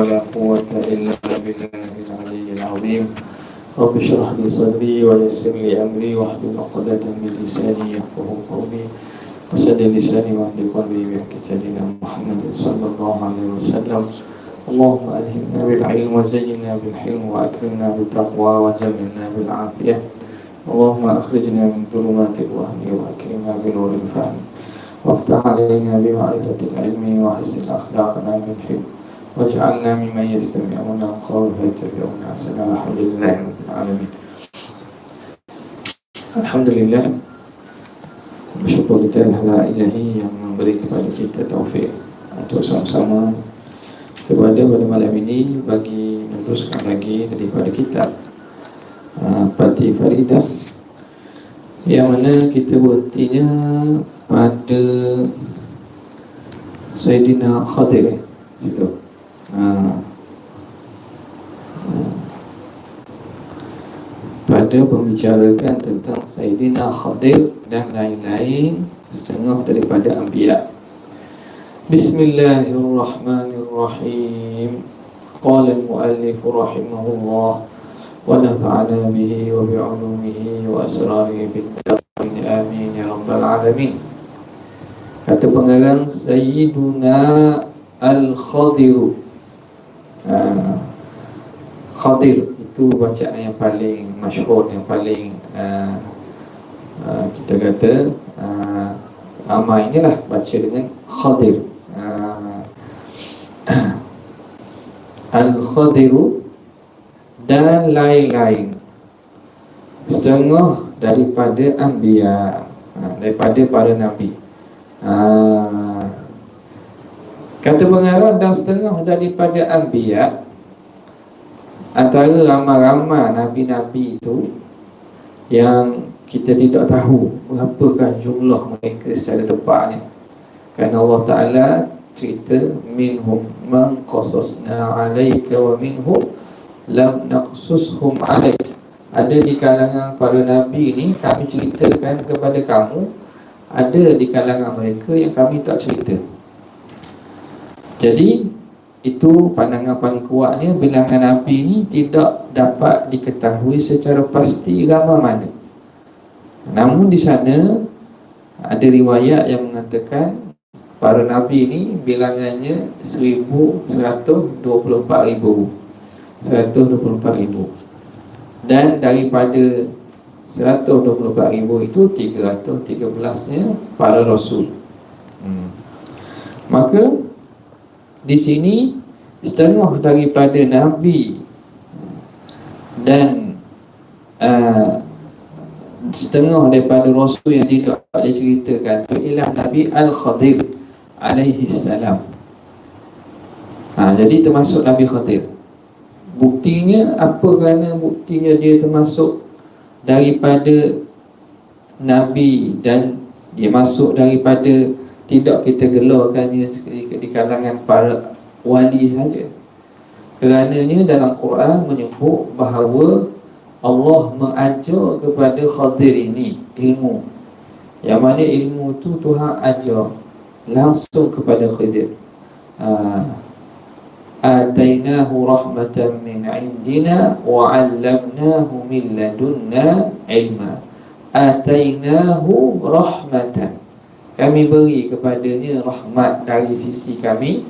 ولا قوة إلا بالله العلي العظيم. رب اشرح لي صدري ويسر لي أمري واحلل عقدة من لساني يفقهوا قولي وسدد لساني واهد قلبي بحق سيدنا محمد صلى الله عليه وسلم. اللهم ألهمنا بالعلم وزينا بالحلم وأكرمنا بالتقوى وجملنا بالعافية. اللهم أخرجنا من ظلمات الوهم وأكرمنا بنور الفهم وافتح علينا بمعرفة العلم وحسن أخلاقنا بالحلم واجعلنا ممن يستمعون القول فيتبعون أحسنه. الحمد لله رب العالمين. Alhamdulillah, bersyukur kita kepada Ilahi yang memberi kepada kita taufik untuk sama-sama berada pada malam ini bagi meneruskan lagi daripada kitab Pati Faridah, yang mana kita berhentinya pada Sayyidina Khadir situ. Pada pembicarakan tentang Sayyidina Khadir dan lain-lain setengah daripada Anbiya. Bismillahirrahmanirrahim. Qala al-muallif rahimahullah wa nafa'ana bihi wa bi'ulumihi wa asrarihi bid-darin amin ya rabbal alamin. Kata pengarang Sayyiduna Al-Khadir. Khadir itu bacaan yang paling masyhur, yang paling kita kata ramai inilah baca dengan Khadir. Al-Khadiru dan lain-lain setengah daripada Anbiya, daripada para Nabi. Kata pengarang dan setengah daripada Anbiya, antara ramai-ramai Nabi-Nabi itu yang kita tidak tahu berapakah jumlah mereka secara tepatnya, kerana Allah Ta'ala cerita minhum man qasasna alaika wa minhum lam naqsushum alaik. Ada di kalangan para Nabi ni kami ceritakan kepada kamu, ada di kalangan mereka yang kami tak cerita. Jadi itu pandangan paling kuatnya, bilangan Nabi ni tidak dapat diketahui secara pasti ramai mana. Namun di sana ada riwayat yang mengatakan para Nabi ni bilangannya 124,000 dan daripada 124,000 itu 313-nya para Rasul. Maka di sini setengah daripada Nabi dan setengah daripada Rasul yang tidak diceritakan itu ialah Nabi Al-Khadir alaihi salam. Jadi termasuk Nabi Khadir. Buktinya apa? Kerana buktinya dia termasuk daripada Nabi dan dia masuk daripada, tidak kita gelarkannya di kalangan para wali saja. Kerananya dalam Quran menyebut bahawa Allah mengajar kepada Khadir ini ilmu, yang mana ilmu tu Tuhan ajar langsung kepada Khadir. Atainahu rahmatan min indina wa 'allamnahu min ladunna ilma. Atainahu rahmatan, kami beri kepadanya rahmat dari sisi kami,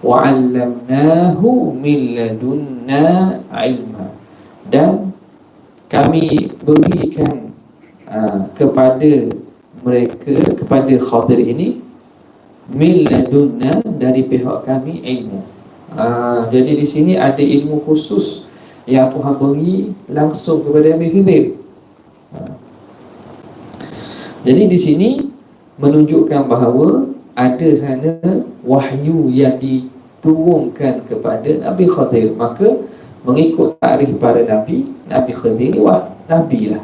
wa 'allamnahu min ladunna ilma, dan kami berikan kepada mereka, kepada Khadir ini, min ladunna, dari pihak kami, ilmu. Jadi di sini ada ilmu khusus yang Tuhan beri langsung kepada Nabi Khidir. Jadi di sini menunjukkan bahawa ada sana wahyu yang diturunkan kepada Nabi Khadir. Maka mengikut takrif para Nabi, Nabi Khadir ni Nabi lah.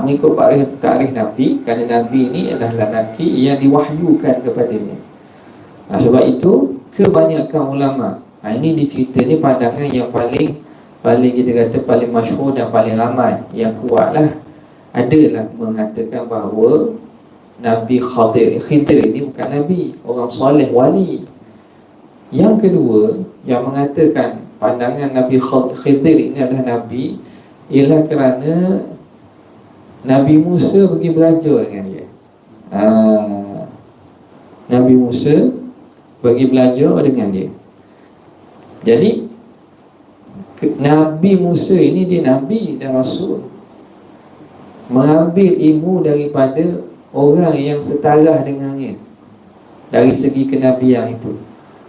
Mengikut takrif Nabi, kerana Nabi ni adalah Nabi yang diwahyukan kepadanya. Sebab itu kebanyakan ulama, ini dicerita ni pandangan yang paling kita kata paling masyhur dan paling ramai, yang kuat lah, adalah mengatakan bahawa Nabi Khidir ini bukan Nabi, orang soleh, wali. Yang kedua, yang mengatakan pandangan Nabi Khidir ini adalah Nabi, ialah kerana Nabi Musa pergi belajar dengan dia. Nabi Musa pergi belajar dengan dia. Jadi Nabi Musa ini dia Nabi dan Rasul, mengambil ilmu daripada orang yang setara dengannya dari segi kenabian itu.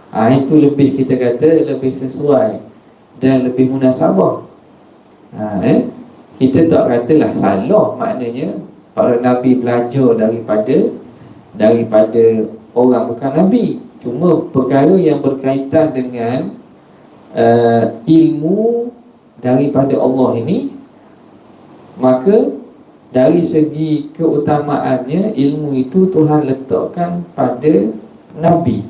Itu lebih, kita kata lebih sesuai dan lebih munasabah. Kita tak katalah salah, maknanya para Nabi belajar daripada orang bukan Nabi. Cuma perkara yang berkaitan dengan ilmu daripada Allah ini, maka dari segi keutamaannya, ilmu itu Tuhan letakkan pada Nabi.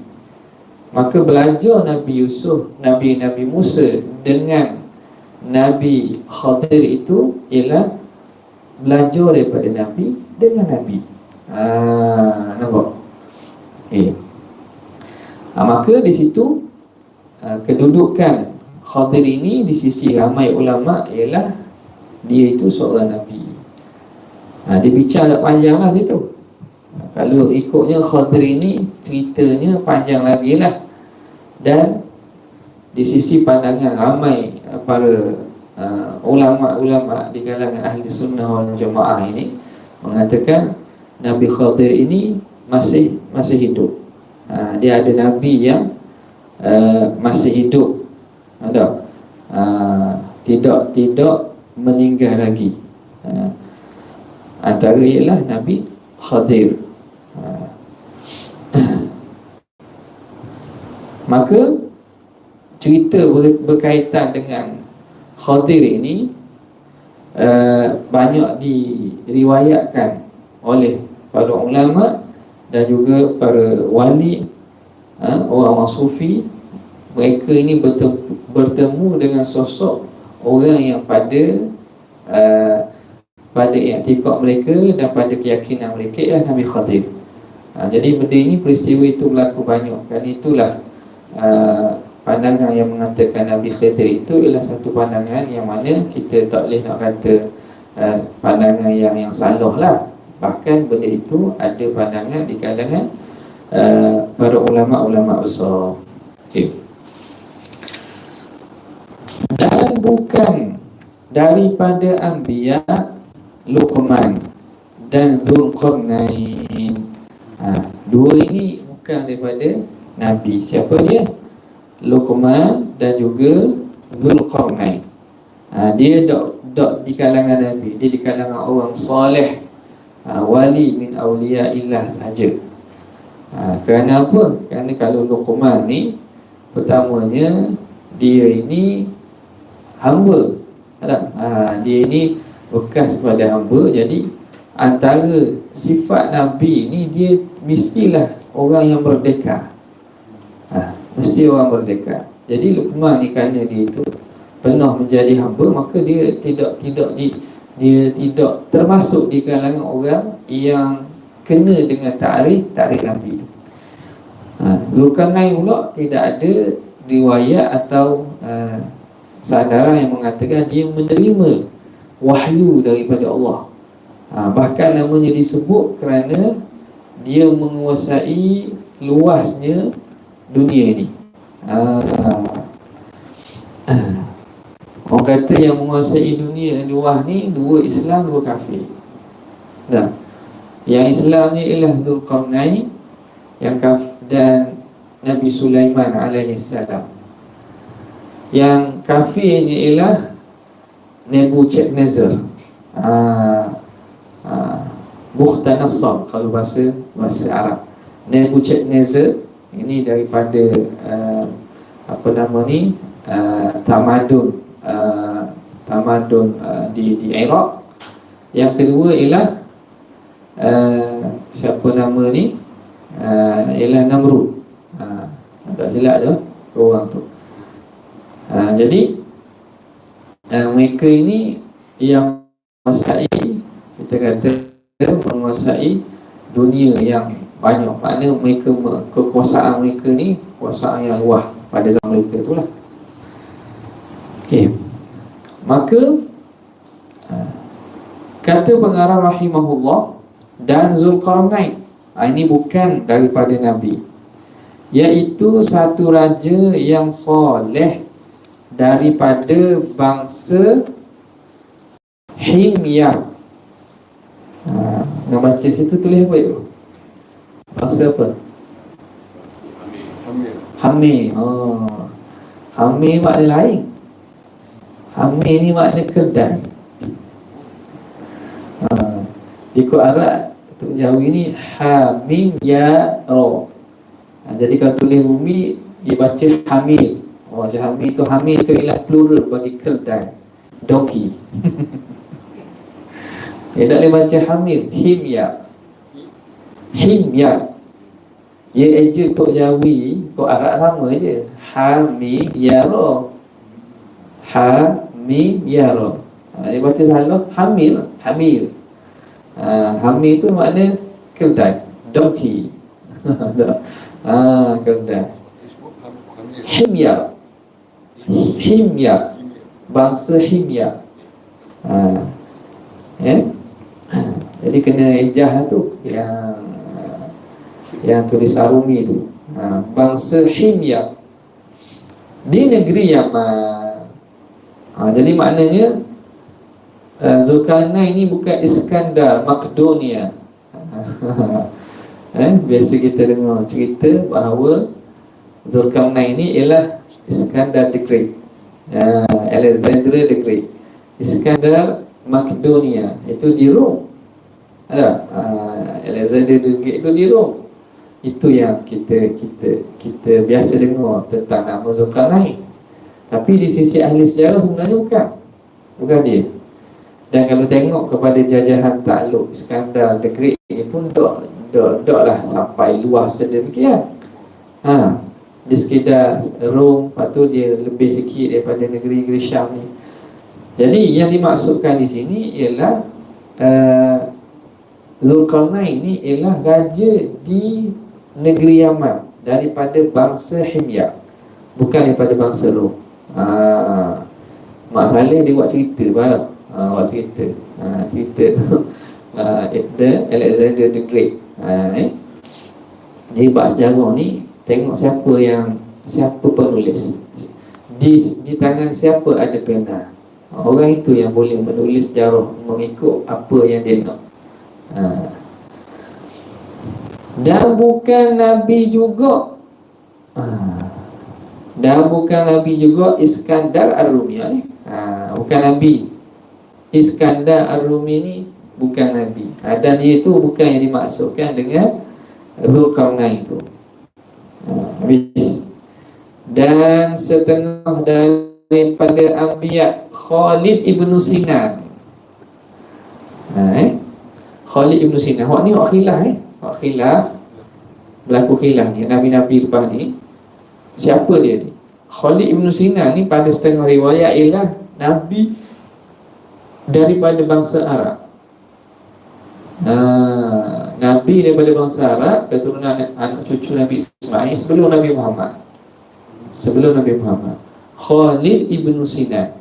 Maka belajar Nabi Yusuf, Nabi Musa dengan Nabi Khadir itu ialah belajar daripada Nabi dengan Nabi. Nampak? Maka di situ kedudukan Khadir ini di sisi ramai ulama ialah dia itu seorang Nabi. Dia bicara tak panjang lah situ. Kalau ikutnya Khadir ini ceritanya panjang lagi lah. Dan di sisi pandangan ramai para ulama-ulama di kalangan ahli sunnah wal jamaah ini mengatakan Nabi Khadir ini masih hidup. Dia ada Nabi yang masih hidup, ada tidak meninggal lagi. Antara ialah Nabi Khadir. Maka cerita berkaitan dengan Khadir ini banyak diriwayatkan oleh para ulama dan juga para wali, orang-orang sufi. Mereka ini bertemu dengan sosok orang yang pada i'tikad mereka dan pada keyakinan mereka ialah Nabi Khadir. Jadi benda ini, peristiwa itu berlaku banyak. Dan itulah pandangan yang mengatakan Nabi Khidir itu ialah satu pandangan yang mana kita tak boleh nak kata pandangan yang salah lah. Bahkan benda itu ada pandangan di kalangan para ulama-ulama besar. Dan bukan daripada Anbiya Luqman dan Dzulqarnain. Dua ini bukan daripada Nabi. Siapa dia? Luqman dan juga Dzulqarnain. Dia dok di kalangan Nabi. Dia di kalangan orang soleh, wali min awliyaillah saja. Kerana apa? Kerana kalau Luqman ni, pertamanya dia ini hamba. Dia ini bekas pada hamba. Jadi antara sifat Nabi ni, dia mestilah orang yang merdeka. Mesti orang merdeka. Jadi Luqman ni, kerana dia itu pernah menjadi hamba, maka dia tidak termasuk di kalangan orang yang kena dengan takrif Nabi. Dzulqarnain pula tidak ada riwayat atau sandaran yang mengatakan dia menerima wahyu daripada Allah. Bahkan namanya disebut kerana dia menguasai luasnya dunia ini. Orang kata yang menguasai dunia luas ni, dua Islam, dua kafir. Yang Islam ni ialah Dzulqarnain, dan Nabi Sulaiman alaihissalam. Yang kafirnya ialah Nebuchadnezzar, Bukhtanasar kalau bahasa Arab. Nebuchadnezzar ini daripada tamadun di Iraq. Yang kedua ialah siapa nama ni, ialah Namrud. Tak silap tu orang tu. Jadi mereka ini yang menguasai, kita kata menguasai dunia yang banyak. Maknanya mereka, kekuasaan mereka ni kekuasaan yang luas. pada zaman mereka itulah. Okey. Maka kata pengarang rahimahullah, dan Zulkarnain, ini bukan daripada Nabi, iaitu satu raja yang soleh daripada bangsa Himyar. Nak baca situ tulis apa itu? Bangsa apa? Hamir. Hamir makna lain. Hamir ni makna kedai. Ikut Arab untuk Jawi ni Hamim ya ro. Jadi kalau tulis bumi dia baca Hamir. Macam Hamir tu, Hamir tu ialah plural bagi kedai, donkey. Dia tak boleh baca Hamir, Himya. Himya. Dia eja kod Jawi, kod Arab sama je. Hamim ya ro. Hamim ya ro. Dia baca salah Hamil, Hamil. Hamil tu makna kedai, donkey. Kedai. Himyar. Himyar, bangsa Himyar. Jadi kena ejah tu yang tulis Arumi tu. Bangsa Himyar di negeri Yaman. Jadi maknanya Zulkarnain ini bukan Iskandar Makedonia. Biasa kita dengar cerita bahawa Zulkarnain ini ialah Iskandar the Great, Alexander the Great. Iskandar Makedonia itu di Rom. Alexander the Great itu di Rom. Itu yang kita biasa dengar tentang nama Zulkarnain. Tapi di sisi ahli sejarah sebenarnya bukan dia. Dan kalau tengok kepada jajahan takluk Iskandar the Great ini pun dok lah sampai luas sedemikian. Dia sekedar Rom, lepas tu dia lebih sikit daripada negeri-negeri Syam ni. Jadi yang dimaksudkan di sini ialah Zulkarnain ini ialah raja di negeri Yaman daripada bangsa Himyar, bukan daripada bangsa Rom. Mak Saleh dia buat cerita baru. Cerita tu the Alexander the Great. Jadi bab sejarah ni tengok siapa penulis, di tangan siapa ada pena. Orang itu yang boleh menulis sejarah mengikut apa yang dia nak. Dan bukan Nabi juga. Dan bukan Nabi juga Iskandar Ar-Rumi ni. Bukan Nabi. Iskandar Ar-Rumi ni bukan Nabi. Dan dia itu bukan yang dimaksudkan dengan Zulkarnain itu. Habis. Dan setengah daripada Anbiya Khalid ibn Sinan. Khalid ibn Sinan. Wak ni wak khilaf Wak khilaf. Berlaku khilaf ni. Nabi-Nabi lepas ni. Siapa dia ni? Khalid ibn Sinan ni pada setengah riwayat ialah Nabi daripada bangsa Arab. Nabi daripada bangsa Arab, keturunan anak cucu Nabi Ismail sebelum Nabi Muhammad. Khalid ibn Sinan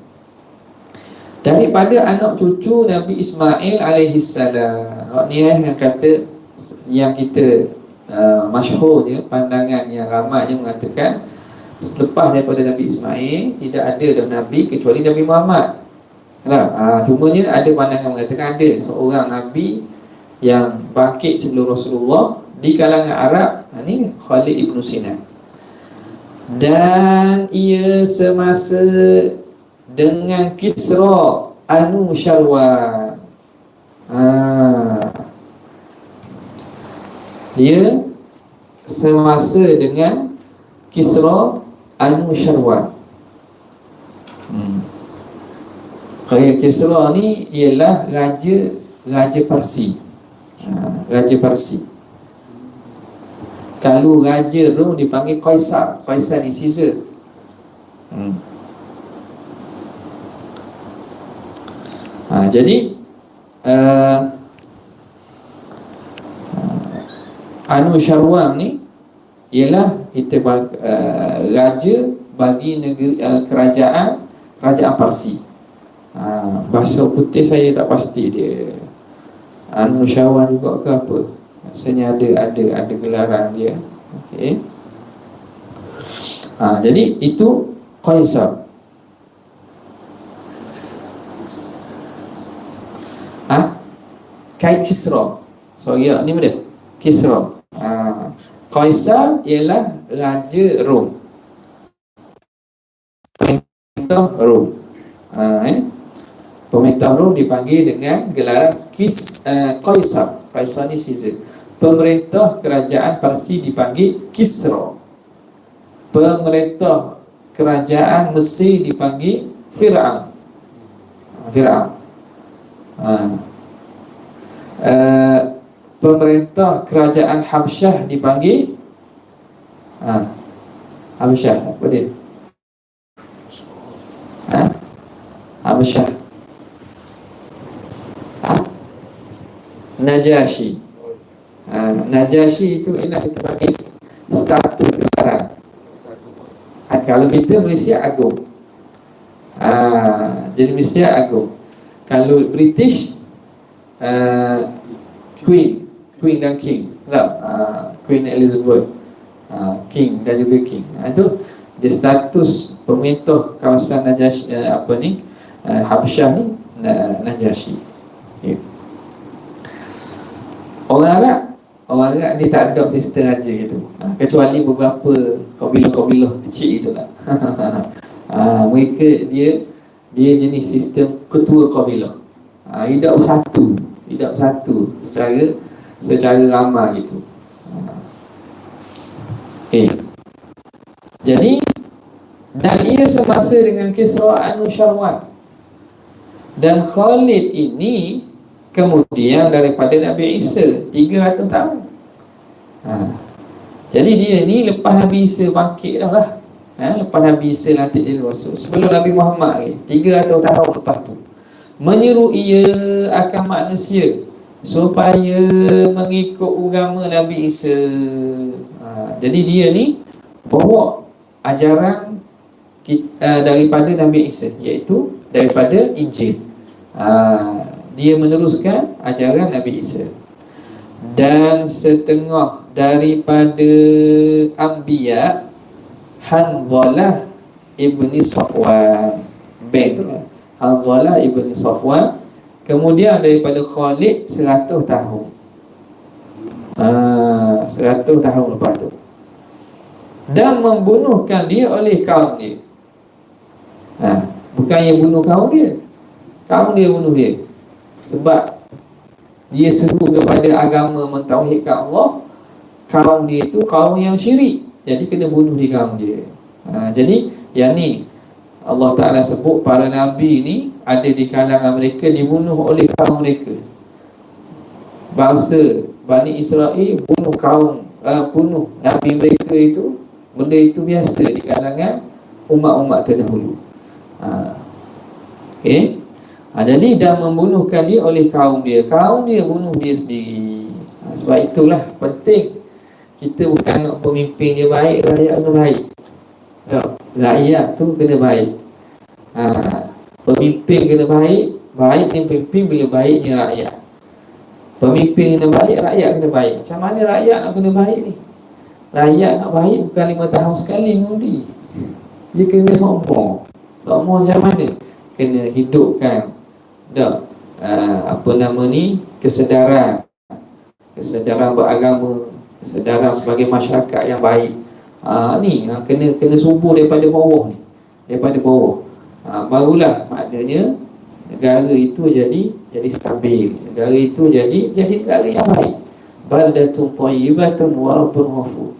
daripada anak cucu Nabi Ismail alaihi salam. Ni yang kata, yang kita masyhurnya, pandangan yang ramai yang mengatakan selepas daripada Nabi Ismail tidak ada dah Nabi kecuali Nabi Muhammad. Cumanya ada pandangan mengatakan ada seorang Nabi yang bangkit sebelum Rasulullah di kalangan Arab. Ini Khalid ibn Sinan. Dan ia semasa dengan Kisra Anushirwan. Dia semasa dengan Kisra Anushirwan. Kisra ni ialah raja Parsi. Raja Parsi. Kalau raja Rom dipanggil Kaisar. Kaisar ni Caesar. Jadi Anushirwan ni ialah raja bagi negeri, kerajaan Parsi. Bahasa putih saya tak pasti dia Nusyawan juga ke apa. Rasanya ada gelaran dia. Okey. Jadi itu Qaisar. Kisra. Sorry ni benda. Kisra. Qaisar ialah raja Rom. Pemerintah Rom. Pemerintah Rom dipanggil dengan gelaran Qaisar. Qaisar ni Caesar. Pemerintah kerajaan Parsi dipanggil Kisra. Pemerintah kerajaan Mesir dipanggil Fir'aun. Pemerintah kerajaan Habsyah dipanggil Habsyah. Apa dia? Habsyah. Najasyi. Najasyi itu ialah kita panggil status negara. Kalau kita Malaysia Agung. Jadi Malaysia Agung. Kalau British Queen dan King. Queen Elizabeth, King dan juga King. Itu dia status pemerintah kawasan Najasyi, Habsyah ni Najasyi. Orang Arab dia tak ada sistem raja gitu. Kecuali beberapa kabilah-kabilah kecil itulah. Mereka dia jenis sistem ketua kabilah. Hidup satu secara ramai gitu. Jadi dan ia semasa dengan Kisra Anusyirwan. Dan Khalid ini kemudian daripada Nabi Isa 300 tahun. Jadi dia ni lepas Nabi Isa bangkit dah lah. Lepas Nabi Isa nanti jadi Rasul, sebelum Nabi Muhammad 300 tahun lepas tu, menyuruh ia akan manusia supaya mengikut agama Nabi Isa. Jadi dia ni bawa ajaran daripada Nabi Isa, iaitu daripada Injil. Dia meneruskan ajaran Nabi Isa. Dan setengah daripada Anbiya, Hanzalah ibni Safwan, Hanzalah ibni Safwan. Kemudian daripada Khalid 100 tahun. 100 tahun lepas tu. Dan membunuhkan dia oleh kaum dia. Bukannya bunuh kaum dia, kaum dia bunuh dia. Sebab dia seru kepada agama mentauhidkan Allah. Kaum dia itu kaum yang syirik, jadi kena bunuh di kaum dia. Jadi yang ni Allah Ta'ala sebut para Nabi ni ada di kalangan mereka dibunuh oleh kaum mereka. Bangsa Bani Israel bunuh Nabi mereka itu, benda itu biasa di kalangan umat-umat terdahulu. Jadi dah membunuhkan dia oleh kaum dia. Kaum dia bunuh dia sendiri. Sebab itulah penting kita bukan nak pemimpin dia baik, rakyat kena baik. Rakyat tu kena baik. Pemimpin kena baik. Baiknya pemimpin bila baiknya rakyat. Pemimpin kena baik, rakyat kena baik. Macam mana rakyat nak kena baik ni? Rakyat nak baik bukan 5 tahun sekali ngundi. Dia kena sombong. Sombong macam mana? Kena hidupkan kesedaran beragama, kesedaran sebagai masyarakat yang baik. Kena subuh daripada bawah ni, daripada bawah. Barulah maknanya negara itu jadi stabil, negara itu jadi negara yang baik. Baldatun thayyibatun wa rabbun ghafur.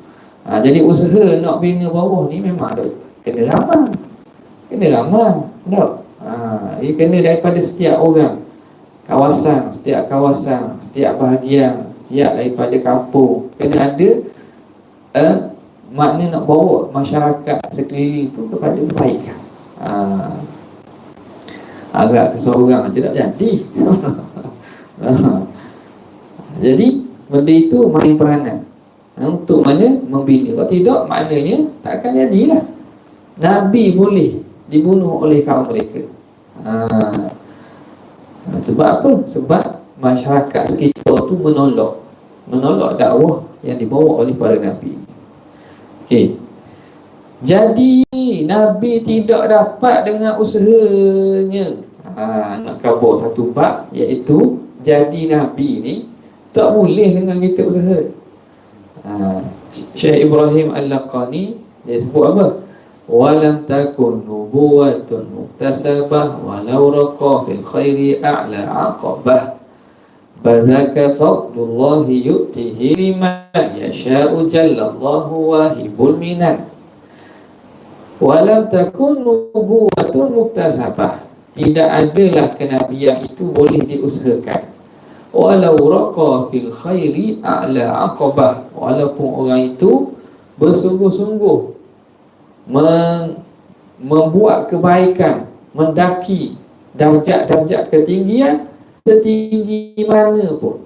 Jadi usaha nak bina bawah ni memang kena ramah. Ia kena daripada setiap orang, setiap kawasan, setiap bahagian, setiap daripada kampung. Kena ada makna nak bawa masyarakat sekeliling itu kepada kebaikan. Agak seorang je tak jadi. Jadi benda itu main peranan. Untuk mana? Membina. Kalau tidak, maknanya tak akan jadilah. Nabi boleh dibunuh oleh kaum mereka. Sebab apa? Sebab masyarakat sekitar tu menolak dakwah yang dibawa oleh para Nabi. Okey. Jadi Nabi tidak dapat dengan usahanya. Nak khabar satu bab, iaitu jadi Nabi ni tak boleh dengan kita usaha. Syekh Ibrahim Al-Laqani dia sebut apa? Walam takun nubuwatun muktasabah walau raqa fil khairi a'la aqabah bal dzaka fadlullahi yu'tihi liman yasha'u jallallahu wahibul minan. Walam takun nubuwatun muktasabah, tidak adalah kenabian itu boleh diusahakan. Walau raqa fil khairi a'la aqabah, walaupun orang itu bersungguh-sungguh membuat kebaikan, mendaki darjat-darjat ketinggian setinggi mana pun.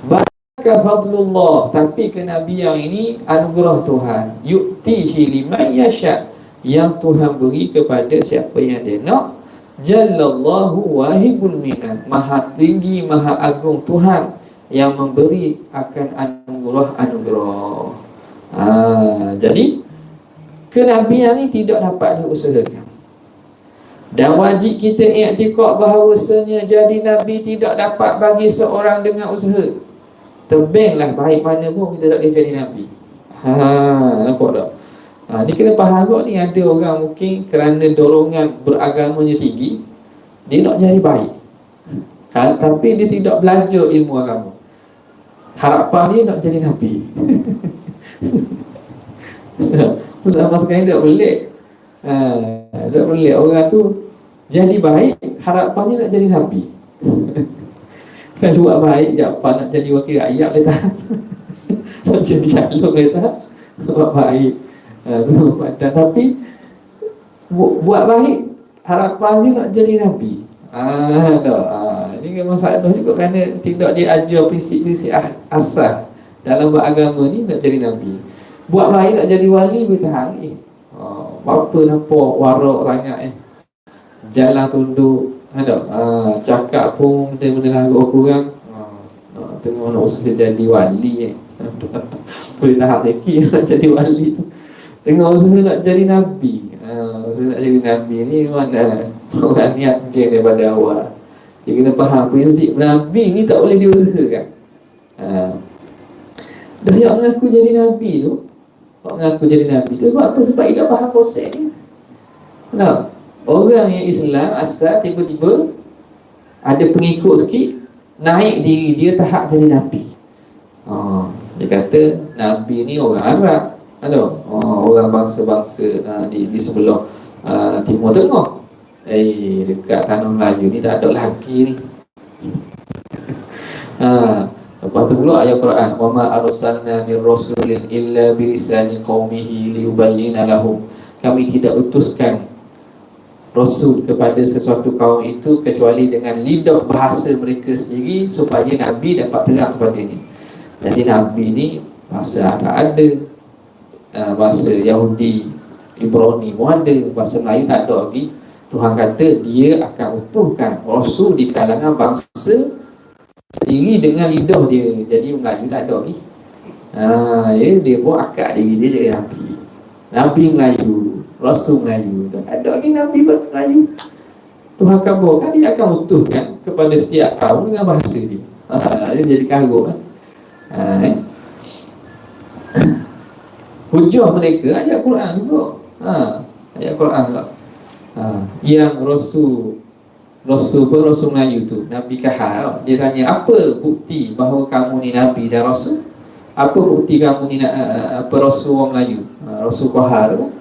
Baka fadlullah, tapi kenabian ini anugerah Tuhan. Yu'tihi liman yasha, yang Tuhan beri kepada siapa yang dia nak. Jallallahu wahibul minan, maha tinggi, maha agung Tuhan yang memberi akan anugerah-anugerah. Jadi kenabian ini tidak dapat diusahakan. Dan wajib kita i'tikad bahawasanya jadi Nabi tidak dapat bagi seorang dengan usaha. Tebinglah baik mana pun kita tak boleh jadi Nabi. Nampak tak? Ni kena faham kot ni. Ada orang mungkin kerana dorongan beragamanya tinggi, dia nak jadi baik, tapi dia tidak belajar ilmu agama. Harapan dia nak jadi Nabi. Ulama sekarang tak boleh. Tak boleh. Orang tu jadi baik, harapannya nak jadi Nabi. Kalau buat baik, apa nak jadi wakil rakyat dia tak. Nak jadi calon dia tak. Buat baik, tapi buat baik, harapannya nak jadi Nabi. Ini kan masalah juga, kerana tidak diajar prinsip-prinsip asal dalam beragama ni. Nak jadi Nabi, buat baik nak jadi wali, bertahan. Apa nampak warak sangat jalan tunduk, cakap pun benda-benda lagu kurang. Tengok nak usaha jadi wali boleh tahap sikit nak jadi wali. Tengok usaha nak jadi Nabi. Usaha nak jadi Nabi ni mana orang niat je daripada awal. Dia kena faham prinsip Nabi ni tak boleh diusahakan. Dah yang mengaku jadi Nabi tu, mengaku jadi Nabi tu sebab apa? Sebab dia faham konsep ni. Orang yang Islam asal tiba-tiba ada pengikut sikit, naik diri dia tahap jadi Nabi. Dia kata Nabi ni orang Arab, orang bangsa-bangsa di sebelah Timur Tengah. Dekat tanah Melayu ni tak ada lagi ni. Lepas tu pula ayat Quran, wa ma arsalna mir rasulin illa bilisani qaumihi liyubayyina lahum. Kami tidak utuskan Rasul kepada sesuatu kaum itu kecuali dengan lidah bahasa mereka sendiri, supaya Nabi dapat terang kepada ini. Jadi Nabi ni bahasa Arab ada, bahasa Yahudi Ibrani pun ada, bahasa Melayu tak ada lagi. Tuhan kata dia akan utuhkan Rasul di kalangan bangsa sendiri dengan lidah dia. Jadi Melayu tak ada lagi. Dia pun akad diri dia jadi Nabi. Nabi Melayu, Rasul Melayu. Tak ada lagi Nabi Melayu. Tuhan kabarkan dia akan utuhkan kepada setiap kaum dengan bahasa dia. Dia jadi karut kan. Hujah mereka ayat Quran juga. Ayat Quran juga. Yang Rasul Melayu tu, Nabi Kahar, dia tanya, apa bukti bahawa kamu ni Nabi dan Rasul? Apa bukti kamu ni apa Rasul orang Melayu? Rasul Kahar tu.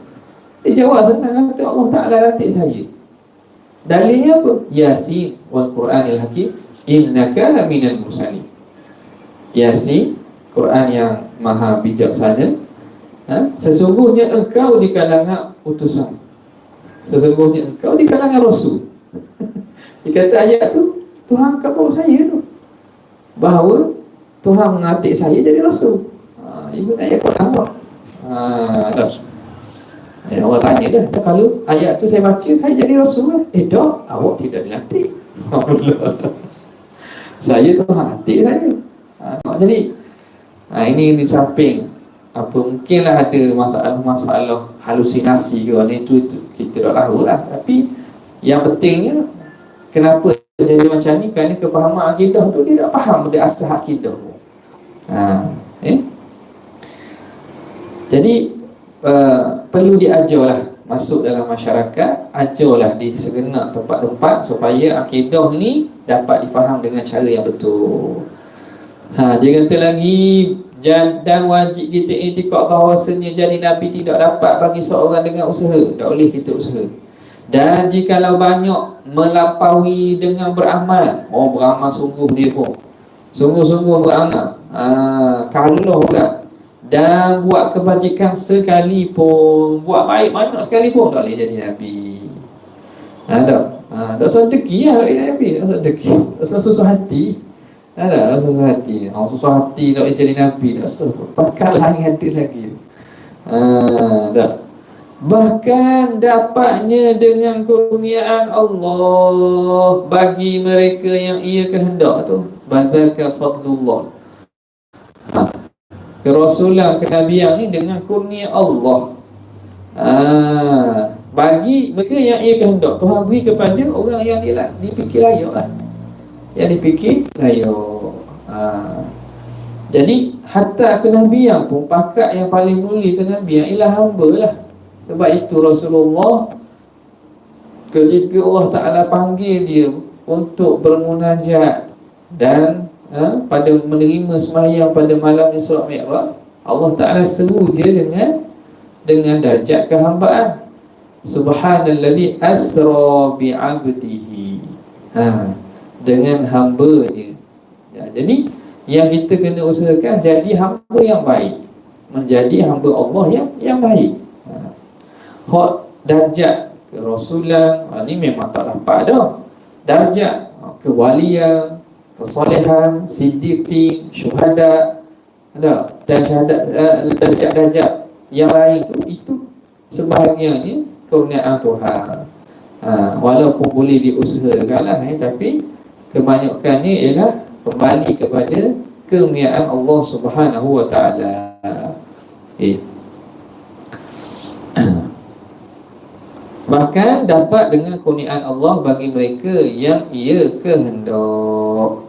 Dia jawab senang, kata Allah Ta'ala latih saya. Dalilnya apa? Yasin wal Quranil Hakim innaka laminal mursalin. Yasin, Quran yang maha bijaksana, sesungguhnya engkau di kalangan utusan, sesungguhnya engkau di kalangan Rasul. Dia kata ayat tu Tuhan kabar saya tu bahawa Tuhan mengatik saya jadi rasul. Ibu ayat Quran apa? Dah. Orang tanya dah, kalau ayat tu saya baca, saya jadi rasul lah. Dok, awak tidak dilantik. Saya Tuhan lantik saya. Jadi ini di samping apa mungkinlah ada masalah-masalah halusinasi ke itu kita tak tahu lah. Tapi yang pentingnya kenapa jadi macam ni, kerana kefahaman akidah tu dia tak faham dia asal akidah. Jadi perlu diajarlah masuk dalam masyarakat, ajarlah di segenap tempat-tempat supaya akidah ni dapat difaham dengan cara yang betul. Dia kata lagi, dan wajib kita i'tikad bahawasanya jadi Nabi tidak dapat bagi seorang dengan usaha. Tak boleh kita usaha. Dan jikalau banyak melampaui dengan beramal, beramal sungguh dia pun, sungguh-sungguh beramal, kalau pula, dan buat kebajikan sekalipun, buat baik banyak sekalipun, tak boleh jadi Nabi. Tak sedeki lah jadi Nabi. Tak sedeki, tak susah hati. Tak susah hati. Susah hati tak boleh jadi Nabi. Tak susah, pakat lain hati lagi. Tak. Bahkan dapatnya dengan kurniaan Allah bagi mereka yang ia kehendak tu, badzalika fadlullah. Kerasulan, kenabian ni dengan kurnia Allah. Bagi mereka yang ia kehendak, Tuhan beri kepada orang yang dia dipikir layak lah. Yang dipikir layak. Jadi hatta kenabian pun, pakat yang paling mulia kenabian ialah hamba lah. Sebab itu Rasulullah ketika Allah Ta'ala panggil dia untuk bermunajat dan pada menerima sembahyang pada malam Isra Mi'raj, Allah Ta'ala seru dia dengan darjat kehambaan. Subhanalladzi asra bi'abdihi, dengan hamba-Nya. Jadi yang kita kena usahakan jadi hamba yang baik, menjadi hamba Allah yang baik. Hak darjat kerasulan ni memang tak dapat dah. Darjat kewalian, kesalehan, siddiqin, syuhada, dan syahadat, darjat-darjat yang lain itu sebahagiannya kurniaan Tuhan. Walaupun boleh diusahakan lah, tapi kebanyakannya ialah kembali kepada kurniaan Allah Subhanahu Wa Taala. Bahkan dapat dengan kurniaan Allah bagi mereka yang ia kehendak.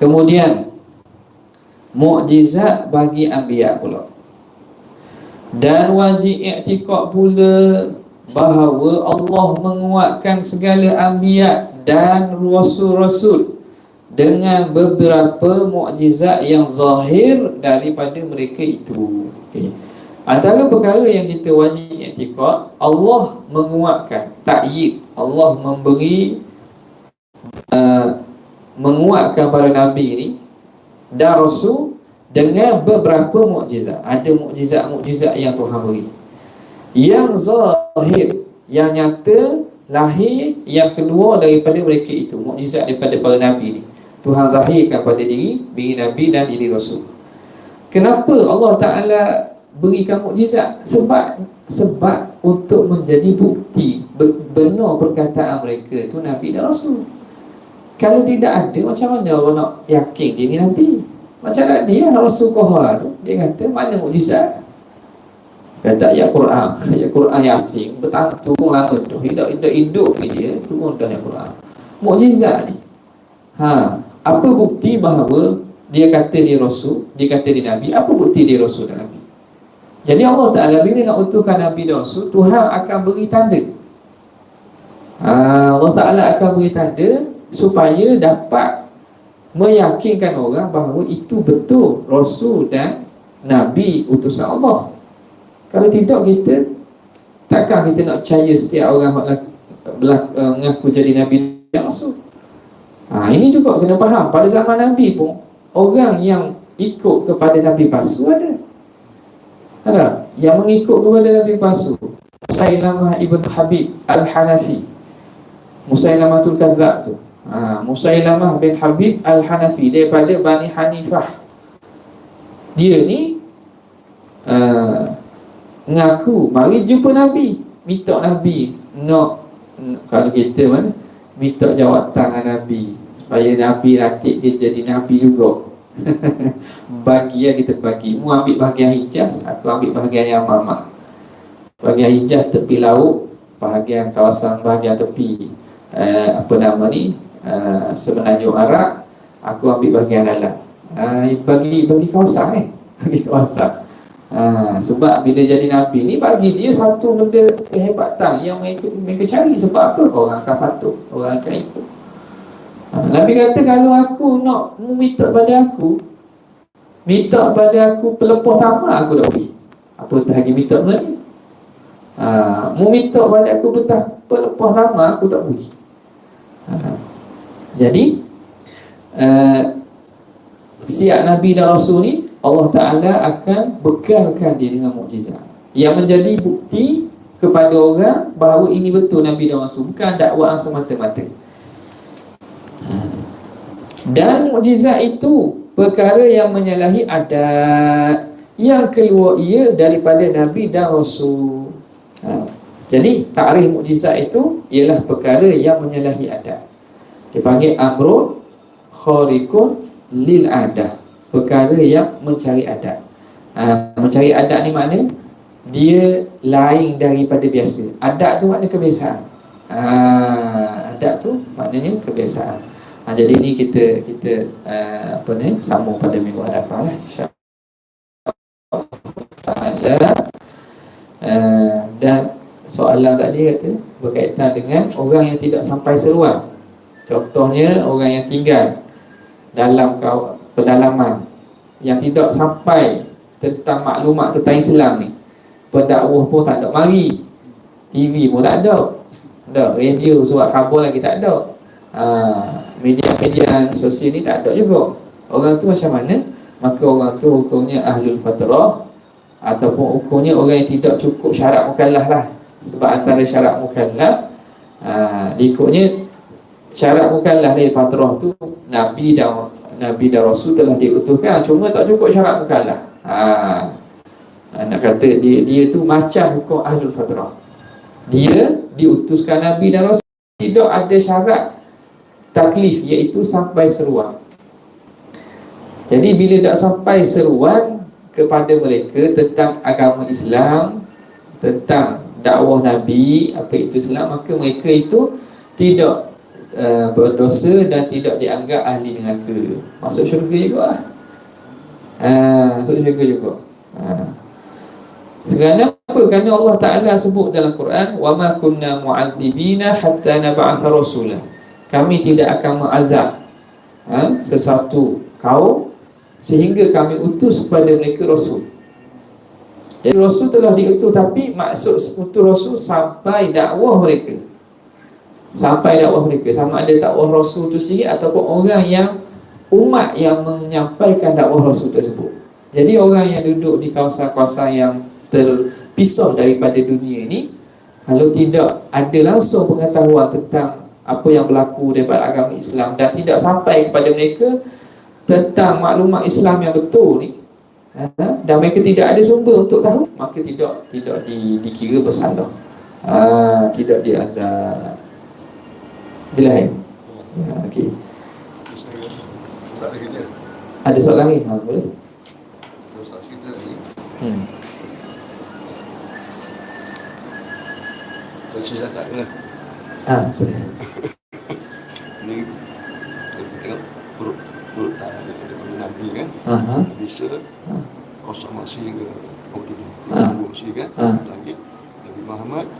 Kemudian mukjizat bagi anbiya pula. Dan wajib i'tikad pula bahawa Allah menguatkan segala anbiya dan rasul-rasul dengan beberapa mukjizat yang zahir daripada mereka itu. Antara perkara yang kita wajib i'tikad, Allah menguatkan, ta'yid, Allah memberi menguatkan para Nabi ni dan Rasul dengan beberapa mukjizat. Ada mukjizat-mukjizat yang Tuhan beri, yang zahir, yang nyata, lahir, yang kedua daripada mereka itu. Mukjizat daripada para Nabi ni Tuhan zahirkan pada diri Nabi dan diri Rasul. Kenapa Allah Ta'ala berikan mukjizat? Sebab untuk menjadi bukti benar perkataan mereka itu Nabi dan Rasul. Kalau tidak ada, macam mana orang nak yakin dia ni Nabi? Macam mana dia Rasul Kohar tu, dia kata mana mukjizat? Kata ayat Quran Yasin turun langit tu, hidup dia turun dah ayat Quran. Mukjizat ni, apa bukti bahawa dia kata dia Rasul, dia kata dia Nabi? Apa bukti dia Rasul dan Nabi? Jadi Allah Ta'ala bila nak utuhkan Nabi dan Rasul, Tuhan akan beri tanda. Allah Ta'ala akan beri tanda supaya dapat meyakinkan orang bahawa itu betul Rasul dan Nabi utusan Allah. Kalau tidak, takkan kita nak percaya setiap orang mengaku jadi Nabi dan Rasul. Ini juga kena faham. Pada zaman Nabi pun, orang yang ikut kepada Nabi palsu ada. Yang mengikut kepada Nabi palsu, Musailamah ibn Habib Al-Hanafi, Musailamatul Kadzdzab tu, Musailamah bin Habib Al-Hanafi daripada Bani Hanifah. Dia ni ngaku mari jumpa Nabi, minta Nabi kalau kita mana minta jawatan dengan Nabi supaya Nabi latih dia jadi Nabi juga. Bahagian kita bagi, mu ambil bahagian Hijaz, aku ambil bahagian Yamamah. Bahagian Hijaz tepi laut, bahagian kawasan bahagian tepi semenanjung Arab, aku ambil bahagian dalam. Bagi kawasan bagi kawasan. Sebab bila jadi Nabi ni bagi dia satu benda kehebatan yang mereka cari. Sebab apa? Orang akan patuh, orang akan ikut. Nabi kata kalau aku nak minta pada aku pelepas tamak, aku dah pergi. Apa tak lagi minta lagi? Minta pada aku pelepas tamak, aku tak pergi. Jadi siap Nabi dan Rasul ni Allah Ta'ala akan bekalkan dia dengan mukjizat yang menjadi bukti kepada orang bahawa ini betul Nabi dan Rasul, bukan dakwaan semata-mata. Dan mukjizat itu perkara yang menyalahi adat yang keluar ia daripada Nabi dan Rasul. Jadi takrif mukjizat itu ialah perkara yang menyalahi adat. Dipanggil amrun khariqun lil adah, perkara yang mencari adat. Mencari adat ni makna dia lain daripada biasa. Adat tu makna kebiasaan. Adat tu maknanya kebiasaan. Jadi ini kita sambung pada minggu hadapan lah, insya-Allah. Dan soalan tadi kata berkaitan dengan orang yang tidak sampai seruan. Contohnya orang yang tinggal dalam pedalaman yang tidak sampai tentang maklumat tentang Islam ni. Pendakwah pun tak ada mari, TV pun tak ada, radio, surat khabar lagi tak ada, media sosial ni tak ada juga. Orang tu macam mana? Maka orang tu hukumnya ahlul fatrah, ataupun hukumnya orang yang tidak cukup syarat mukallaf lah. Sebab antara syarat mukallaf, ikutnya syarat mukallaf dari fatrah tu Nabi dan Rasul telah diutuskan, cuma tak cukup syarat mukallaf. Nak kata dia tu macam hukum ahlul fatrah. Dia diutuskan Nabi dan Rasul, tidak ada syarat taklif, iaitu sampai seruan. Jadi bila tak sampai seruan kepada mereka tentang agama Islam, tentang dakwah Nabi, apa itu Islam, maka mereka itu tidak berdosa dan tidak dianggap ahli neraka. Masuk syurga juga lah. Masuk syurga juga. Kerana apa? Kerana Allah Ta'ala sebut dalam Quran, وَمَا كُنَّا مُعَذِّبِينَ حَتَّى نَبْعَثَ رَسُولًا. Kami tidak akan mengazab sesuatu kaum sehingga kami utus kepada mereka Rasul. Jadi Rasul telah diutus, tapi maksud utus Rasul sampai dakwah mereka. Sampai dakwah mereka, sama ada dakwah Rasul itu sendiri ataupun orang yang umat yang menyampaikan dakwah Rasul tersebut. Jadi orang yang duduk di kawasan-kawasan yang terpisah daripada dunia ini, kalau tidak ada langsung pengetahuan tentang apa yang berlaku daripada agama Islam dan tidak sampai kepada mereka tentang maklumat Islam yang betul ni, dan mereka tidak ada sumber untuk tahu, maka tidak dikira bersalah, tidak diazab. Jelas? Okey. Ada soalan lagi? Boleh? Ustaz cerita ni. Saya cerita tak dengar. Boleh. Ni kita tengok perut daripada Nabi kan. Bisa kosong masih ke waktu tu. Masih kan. Langit Nabi Muhammad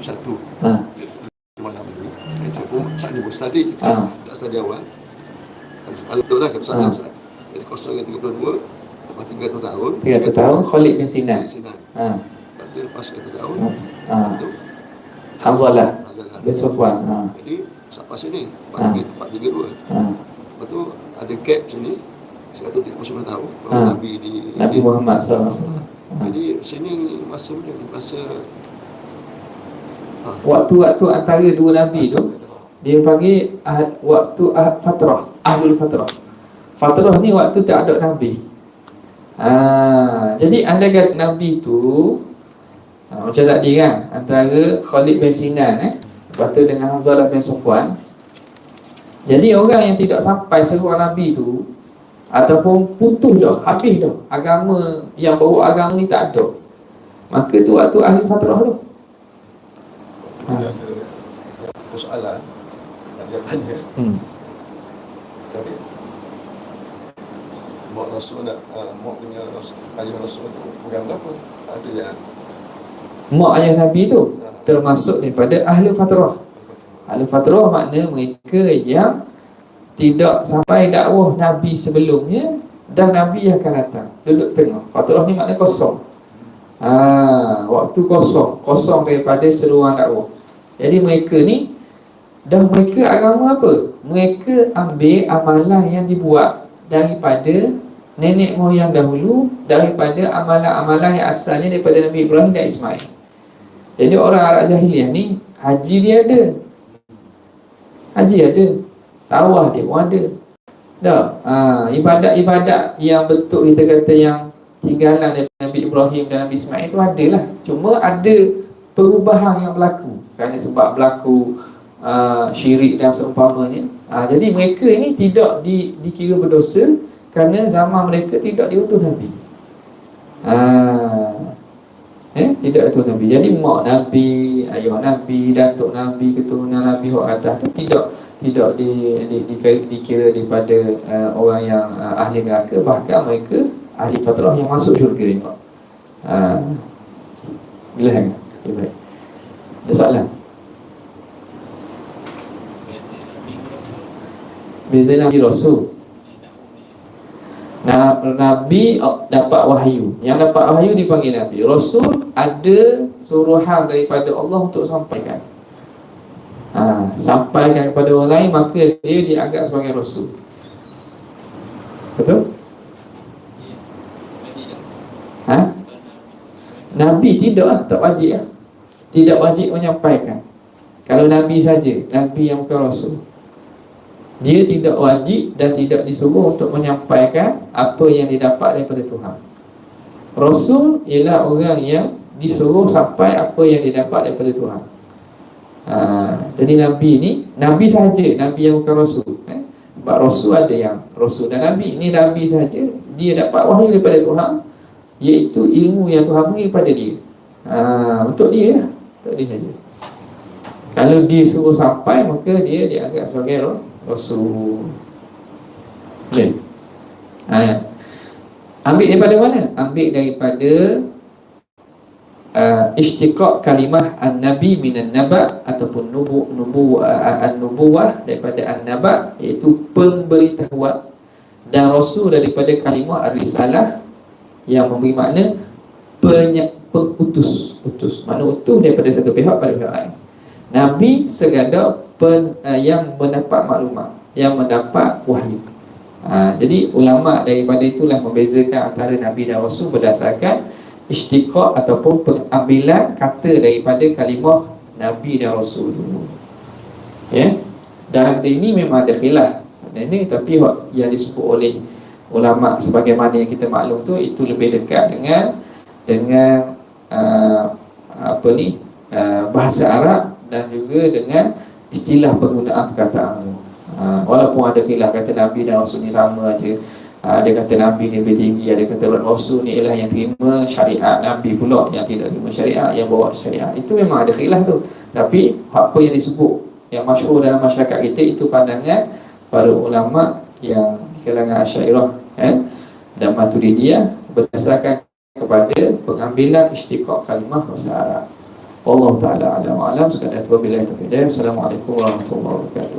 571. Malam ni saya pun saat ni bos tadi tak study awal. Kalau betul lah kata Ustaz. Jadi kosong 32 lepas 300 tahun. 300 tahun Khalid bin Sinan. Lepas tu lepas 1 tahun itu Hanzalah bin Safwan. Jadi sampai sini 432. Lepas tu ada gap sini 139 tahun Nabi Muhammad SAW. Jadi sini masa waktu antara dua Nabi tu Dia panggil waktu fatrah, ahlul fatrah. Fatrah ni waktu tak ada Nabi. Jadi anda kata Nabi tu macam tadi kan, antara Khalid bin Sinan lepas tu dengan Hamzah bin Safwan. Jadi orang yang tidak sampai seruan Nabi tu, ataupun putus dah, habis dah, agama yang bawa agama ni tak ada, maka tu waktu ahli fatrah tu. Ada persoalan yang dia tanya. Tapi mak Rasul nak mak punya ayah Rasul tu pegang apa? Itu dia. Mak ayah Nabi tu termasuk daripada ahli fatrah. Ahli fatrah makna mereka yang tidak sampai dakwah Nabi sebelumnya dan Nabi yang akan datang, duduk tengah. Fatrah ni makna kosong. Waktu kosong daripada seruan dakwah. Jadi mereka ni dah, mereka agama apa? Mereka ambil amalan yang dibuat daripada nenek moyang dahulu, daripada amalan-amalan yang asalnya daripada Nabi Ibrahim dan Ismail. Jadi orang Arab jahiliah ni, haji dia ada, tawaf dia pun ada. Ibadat-ibadat yang betul kita kata yang tinggalan daripada Nabi Ibrahim dan Nabi Ismail itu adalah, cuma ada perubahan yang berlaku kerana sebab berlaku syirik dan seumpamanya. Jadi mereka ini tidak dikira berdosa kerana zaman mereka tidak diutus Nabi. Tidak diutus Nabi. Jadi mak Nabi, ayah Nabi, datuk Nabi, keturunan Nabi hak atas tu tidak dikira daripada orang yang ahli neraka, bahkan mereka ahli fatrah yang masuk syurga juga. Boleh? Okay, baik. Ada soalan? Beza Nabi Rasul. Nabi dapat wahyu. Yang dapat wahyu dipanggil Nabi. Rasul ada suruhan daripada Allah untuk sampaikan. Sampaikan kepada orang lain, maka dia dianggap sebagai Rasul. Betul? Nabi tidak, tak wajib. Tidak wajib menyampaikan. Kalau Nabi saja, Nabi yang bukan Rasul, dia tidak wajib dan tidak disuruh untuk menyampaikan apa yang didapat daripada Tuhan. Rasul ialah orang yang disuruh sampai apa yang didapat daripada Tuhan. Jadi Nabi ni, Nabi saja, Nabi yang bukan Rasul. Sebab Rasul ada yang Rasul dan Nabi. Ini Nabi saja, dia dapat wahyu daripada Tuhan, iaitu ilmu yang Tuhan beri kepada dia. Untuk dia lah, untuk dia saja. Kalau dia suruh sampai, maka dia dianggap sebagai Rasul. Boleh? Ambil daripada mana? Ambil daripada istiqaq kalimah an-nabi minan naba, ataupun an-nubuwah daripada an-naba, iaitu pemberitahuan, dan Rasul daripada kalimah ar-risalah yang memberi makna pengutus. Makna utuh daripada satu pihak pada pihak lain. Nabi segala yang mendapat maklumat, yang mendapat wahyu. Jadi ulama daripada itulah membezakan antara Nabi dan Rasul berdasarkan istiqaq ataupun pengambilan kata daripada kalimah Nabi dan Rasul dulu. Dalam ini memang ada khilaf ini, tapi yang disebut oleh ulama sebagaimana yang kita maklum tu, itu lebih dekat dengan bahasa Arab dan juga dengan istilah penggunaan perkataan. Walaupun ada khilaf, kata Nabi dan Rasul ni sama aja. Ada kata Nabi ni lebih tinggi, ada kata Rasul ni ialah yang terima syariat, Nabi pula yang tidak terima syariat, yang bawa syariat. Itu memang ada khilaf tu. Tapi apa yang disebut, yang masyhur dalam masyarakat kita, itu pandangan para ulama yang kalangan Asy'ariyah dan Maturidiyah berdasarkan kepada pengambilan istiqaq kalimah bahasa Arab. Wallahu ta'ala a'lam wa a'lam. Sekadar itu, wabillahi taufiq. Assalamualaikum warahmatullahi wabarakatuh.